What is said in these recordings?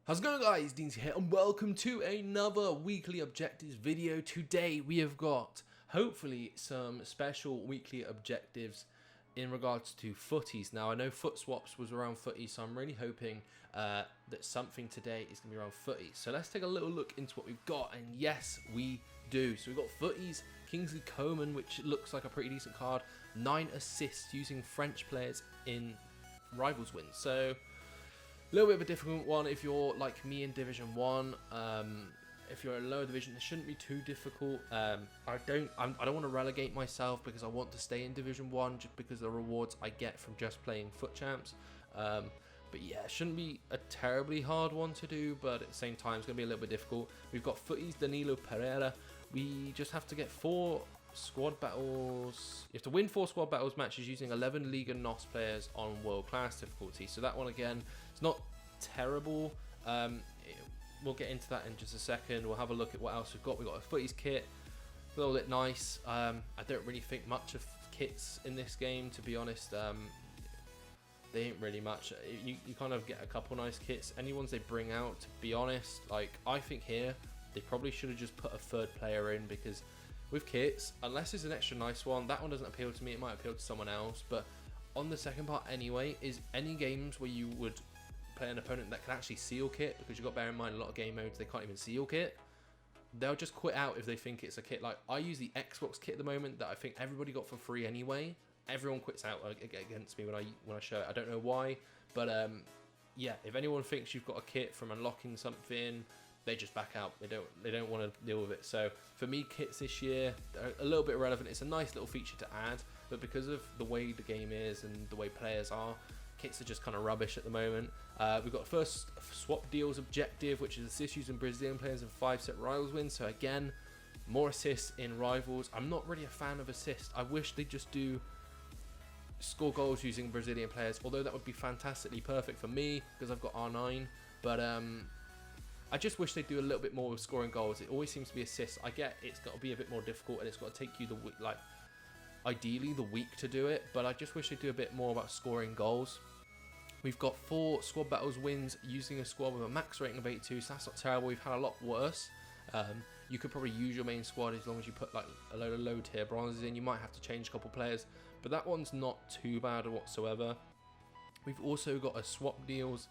How's it going, guys? Deans here and welcome to another weekly objectives video. Today we have got hopefully some special weekly objectives in regards to Futties. Now I know foot swaps was around Futties, so I'm really hoping that something today is going to be around Futties. So let's take a little look into what we've got, and yes we do. So we've got Futties Kingsley Coman, which looks like a pretty decent card. 9 assists using French players in rivals wins. So a little bit of a difficult one if you're like me in Division 1. If you're in a lower division, it shouldn't be too difficult. I don't want to relegate myself because I want to stay in Division 1 just because of the rewards I get from just playing Foot Champs. But yeah, it shouldn't be a terribly hard one to do, but at the same time it's going to be a little bit difficult. We've got Futties Danilo Pereira. We just have to get 4 squad battles. You have to win 4 squad battles matches using 11 League and NOS players on world class difficulty. So that one again, it's not terrible. We'll get into that in just a second. We'll have a look at what else we've got. We've got a Futties kit, a little bit nice. I don't really think much of kits in this game, to be honest. They ain't really much. You kind of get a couple nice kits. Any ones they bring out, to be honest, like I think here they probably should have just put a 3rd player in, because with kits, unless it's an extra nice one, that one doesn't appeal to me. It might appeal to someone else. But on the second part anyway, is any games where you would play an opponent that can actually seal kit, because you've got to bear in mind a lot of game modes they can't even seal kit. They'll just quit out if they think it's a kit. Like I use the Xbox kit at the moment that I think everybody got for free anyway. Everyone quits out against me when I show it. I don't know why, but yeah, if anyone thinks you've got a kit from unlocking something, they just back out. They don't want to deal with it. So for me, kits this year are a little bit irrelevant. It's a nice little feature to add, but because of the way the game is and the way players are, kits are just kind of rubbish at the moment. We've got first swap deals objective, which is assists using Brazilian players in 5 set rivals wins. So again, more assists in rivals. I'm not really a fan of assists. I wish they'd just do score goals using Brazilian players, although that would be fantastically perfect for me because I've got R9. But I just wish they'd do a little bit more with scoring goals. It always seems to be assists. I get it's got to be a bit more difficult and it's got to take you ideally the week to do it, but I just wish they'd do a bit more about scoring goals. We've got 4 squad battles wins using a squad with a max rating of 82, so that's not terrible. We've had a lot worse. You could probably use your main squad as long as you put like a load of low tier bronzes in. You might have to change a couple players, but that one's not too bad whatsoever. We've also got a swap deals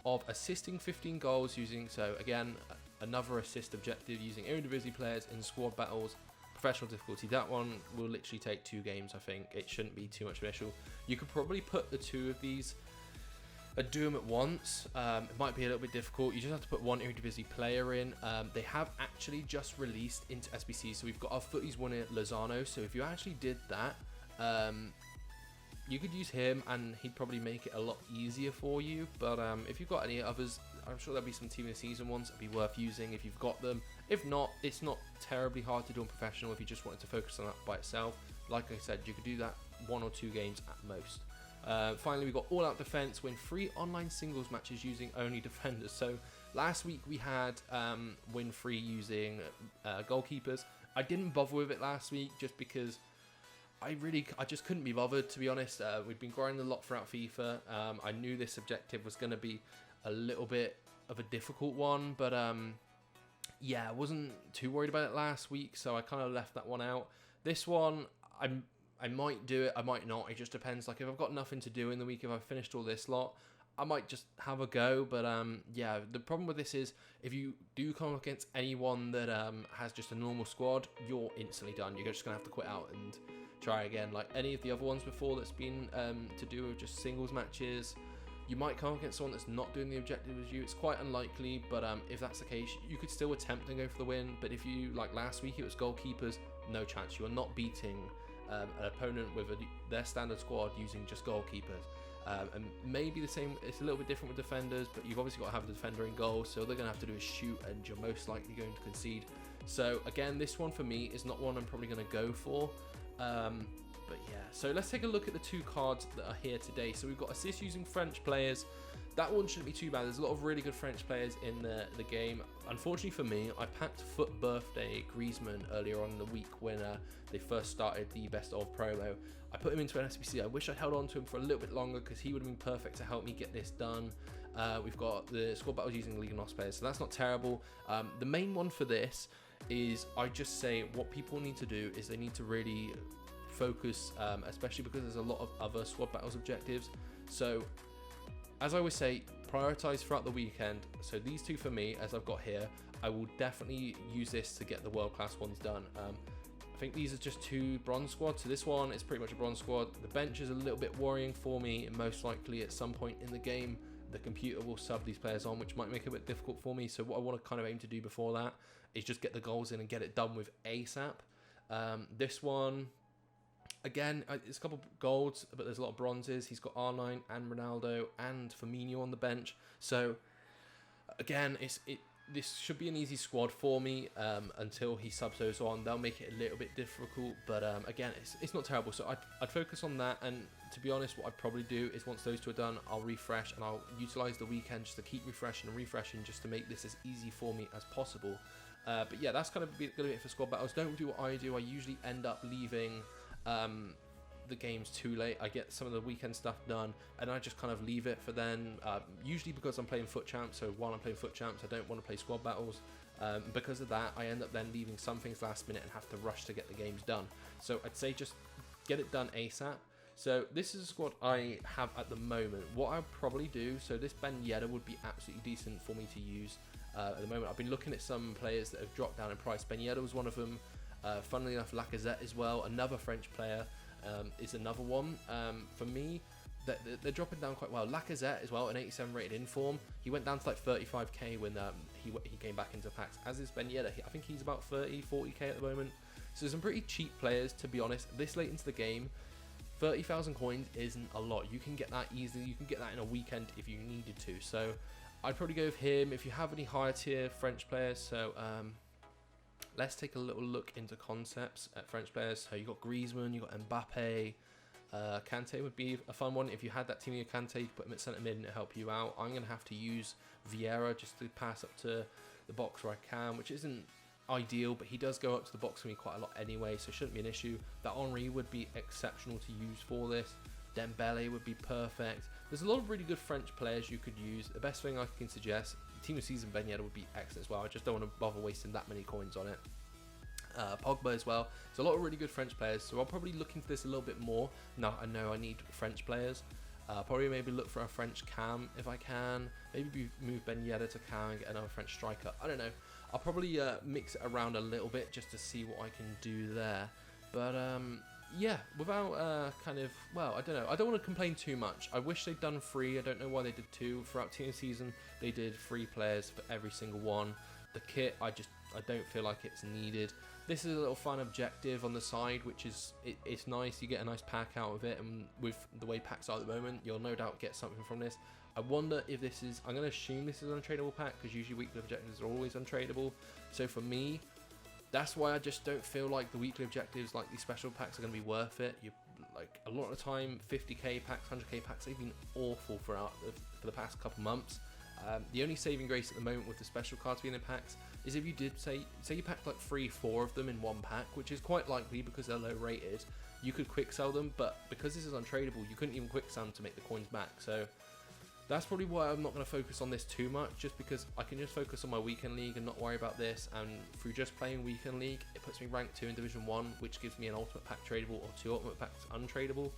of assisting 15 goals using, so again, another assist objective using Eredivisie players in squad battles, professional difficulty. That one will literally take 2 games, I think. It shouldn't be too much of an issue. You could probably put the 2 of these and do them at once. It might be a little bit difficult. You just have to put 1 Eredivisie player in. They have actually just released into SBC, so we've got our Futties winner Lozano. So if you actually did that, you could use him and he'd probably make it a lot easier for you. But if you've got any others, I'm sure there'll be some team of the season ones that'd be worth using if you've got them. If not, it's not terribly hard to do on professional if you just wanted to focus on that by itself. Like I said, you could do that 1 or 2 games at most. Finally, we've got all-out defense, win 3 online singles matches using only defenders. So last week we had win 3 using goalkeepers. I didn't bother with it last week just because I just couldn't be bothered, to be honest. We've been grinding a lot throughout FIFA. I knew this objective was going to be a little bit of a difficult one, but yeah, I wasn't too worried about it last week, so I kind of left that one out. This one, I might do it, I might not. It just depends. Like if I've got nothing to do in the week, if I've finished all this lot, I might just have a go. But yeah, the problem with this is if you do come up against anyone that has just a normal squad, you're instantly done. You're just gonna have to quit out and try again. Like any of the other ones before that's been to do with just singles matches, you might come up against someone that's not doing the objective as you. It's quite unlikely, but if that's the case, you could still attempt and go for the win. But if you, like last week, it was goalkeepers, no chance. You are not beating an opponent with their standard squad using just goalkeepers. And maybe the same, it's a little bit different with defenders, but you've obviously got to have a defender in goal, so they're going to have to do is shoot, and you're most likely going to concede. So again, this one for me is not one I'm probably going to go for. But yeah, so let's take a look at the 2 cards that are here today. So we've got assist using French players. That one shouldn't be too bad. There's a lot of really good French players in the game. Unfortunately for me, I packed Foot Birthday Griezmann earlier on in the week when they first started the best of promo. I put him into an SBC. I wish I'd held on to him for a little bit longer because he would have been perfect to help me get this done. We've got the squad battles using League and Lost players, so that's not terrible. The main one for this is, I just say what people need to do is they need to really focus, especially because there's a lot of other squad battles objectives. So as I always say, prioritize throughout the weekend. So these two for me, as I've got here, I will definitely use this to get the world class ones done. I think these are just 2 bronze squads, so this one is pretty much a bronze squad. The bench is a little bit worrying for me, and most likely at some point in the game the computer will sub these players on, which might make it a bit difficult for me. So what I want to kind of aim to do before that is just get the goals in and get it done with ASAP. This one, again, it's a couple of golds, but there's a lot of bronzes. He's got R9 and Ronaldo and Firmino on the bench. So again, this should be an easy squad for me until he subs those on. They'll make it a little bit difficult, but again, it's not terrible. So I'd focus on that, and to be honest, what I'd probably do is once those two are done, I'll refresh and I'll utilize the weekend just to keep refreshing and refreshing, just to make this as easy for me as possible. But yeah, that's kind of going to be it for squad battles. Don't do what I do. I usually end up leaving the games too late. I get some of the weekend stuff done and I just kind of leave it for then, usually because I'm playing FUT Champs. So while I'm playing FUT Champs, I don't want to play squad battles. Because of that, I end up then leaving some things last minute and have to rush to get the games done. So I'd say just get it done ASAP. So this is a squad I have at the moment. What I'll probably do, so this Ben Yedder would be absolutely decent for me to use at the moment. I've been looking at some players that have dropped down in price. Ben Yedder was one of them. Funnily enough, Lacazette as well, another French player, is another one. For me, they're dropping down quite well. Lacazette as well, an 87 rated inform. He went down to like 35k when he came back into packs, as is Ben Yedder. I think he's about 30, 40k at the moment. So some pretty cheap players, to be honest. This late into the game, 30,000 coins isn't a lot. You can get that easily. You can get that in a weekend if you needed to. So I'd probably go with him. If you have any higher tier French players, so let's take a little look into concepts at French players. So you got Griezmann, you got Mbappe. Kante would be a fun one. If you had that team of Kante, you could put him at centre mid and it'll help you out. I'm going to have to use Vieira just to pass up to the box where I can, which isn't ideal, but he does go up to the box for me quite a lot anyway, so it shouldn't be an issue. That Henry would be exceptional to use for this. Dembele would be perfect. There's a lot of really good French players you could use. The best thing I can suggest, Team of Season Ben Yedder would be excellent as well. I just don't want to bother wasting that many coins on it. Pogba as well. There's a lot of really good French players, so I'll probably look into this a little bit more. Now I know I need French players. Probably maybe look for a French cam if I can. Maybe move Ben Yedder to cam and get another French striker. I don't know. I'll probably mix it around a little bit just to see what I can do there. But yeah, without kind of, well, I don't know. I don't want to complain too much. I wish they'd done 3. I don't know why they did 2. Throughout team season, they did 3 players for every single one. The kit, I don't feel like it's needed. This is a little fun objective on the side, which is, it's nice. You get a nice pack out of it, and with the way packs are at the moment, you'll no doubt get something from this. I wonder if this is, I'm going to assume this is an untradeable pack, because usually weekly objectives are always untradeable. So for me, that's why I just don't feel like the weekly objectives, like these special packs, are going to be worth it. You like a lot of the time, 50k packs, 100k packs, they've been awful for the past couple months. The only saving grace at the moment with the special cards being in packs is if you did say you packed like 3-4 of them in one pack, which is quite likely because they're low rated, you could quick sell them, but because this is untradeable, you couldn't even quick sell them to make the coins back. So that's probably why I'm not going to focus on this too much, just because I can just focus on my weekend league and not worry about this. And through just playing weekend league, it puts me rank 2 in Division 1, which gives me an ultimate pack tradable or 2 ultimate packs untradeable.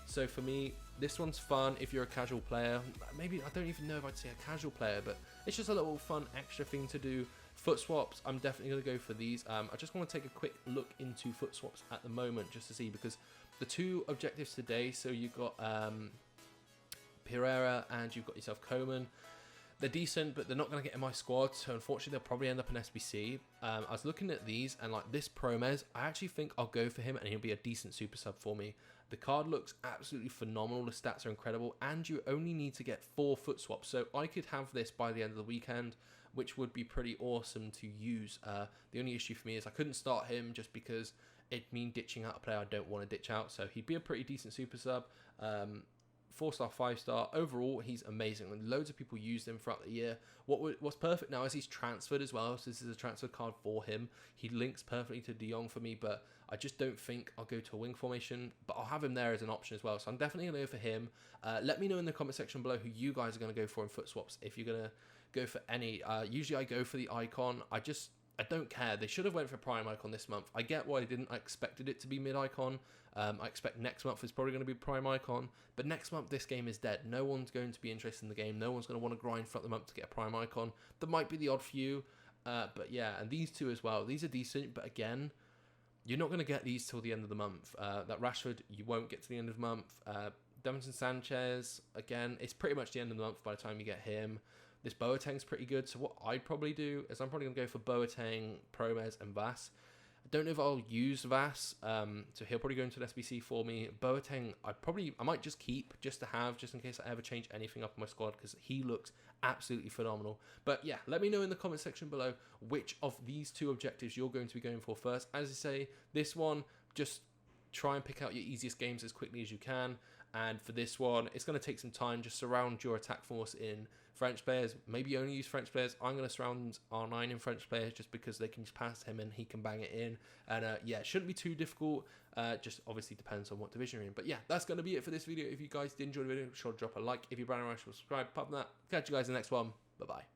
So for me, this one's fun if you're a casual player. Maybe, I don't even know if I'd say a casual player, but it's just a little fun extra thing to do. Foot swaps, I'm definitely going to go for these. I just want to take a quick look into foot swaps at the moment just to see, because the 2 objectives today, so you've got Pereira and you've got yourself Coman. They're decent, but they're not going to get in my squad, so unfortunately they'll probably end up in SBC. I was looking at these, and like this Promes, I actually think I'll go for him and he'll be a decent super sub for me. The card looks absolutely phenomenal, the stats are incredible, and you only need to get 4 foot swaps, so I could have this by the end of the weekend, which would be pretty awesome to use. The only issue for me is I couldn't start him just because it'd mean ditching out a player I don't want to ditch out, so he'd be a pretty decent super sub. 4-star, 5-star. Overall, he's amazing. And loads of people used him throughout the year. What's perfect now is he's transferred as well. So this is a transfer card for him. He links perfectly to De Jong for me, but I just don't think I'll go to a wing formation. But I'll have him there as an option as well. So I'm definitely going to go for him. Let me know in the comment section below who you guys are going to go for in foot swaps. If you're going to go for any. Usually I go for the icon. I don't care. They should have went for prime icon this month. I get why they didn't. I expected it to be mid icon. I expect next month is probably going to be prime icon. But next month, this game is dead. No one's going to be interested in the game. No one's going to want to grind throughout the month to get a prime icon. There might be the odd few. But yeah, and these two as well. These are decent. But again, you're not going to get these till the end of the month. That Rashford, you won't get to the end of the month. Sanchez, again, it's pretty much the end of the month by the time you get him. This Boateng's pretty good, so what I'd probably do is I'm probably going to go for Boateng, Promes, and Wass. I don't know if I'll use Wass, so he'll probably go into an SBC for me. Boateng, I might just keep, just to have, just in case I ever change anything up in my squad, because he looks absolutely phenomenal. But yeah, let me know in the comment section below which of these two objectives you're going to be going for first. As I say, this one, just try and pick out your easiest games as quickly as you can. And for this one, it's going to take some time. Just surround your attack force in French players. Maybe only use French players. I'm going to surround R9 in French players just because they can just pass him and he can bang it in. And yeah, it shouldn't be too difficult. Just obviously depends on what division you're in. But yeah, that's going to be it for this video. If you guys did enjoy the video, be sure to drop a like. If you're brand new, subscribe. Apart from that, catch you guys in the next one. Bye-bye.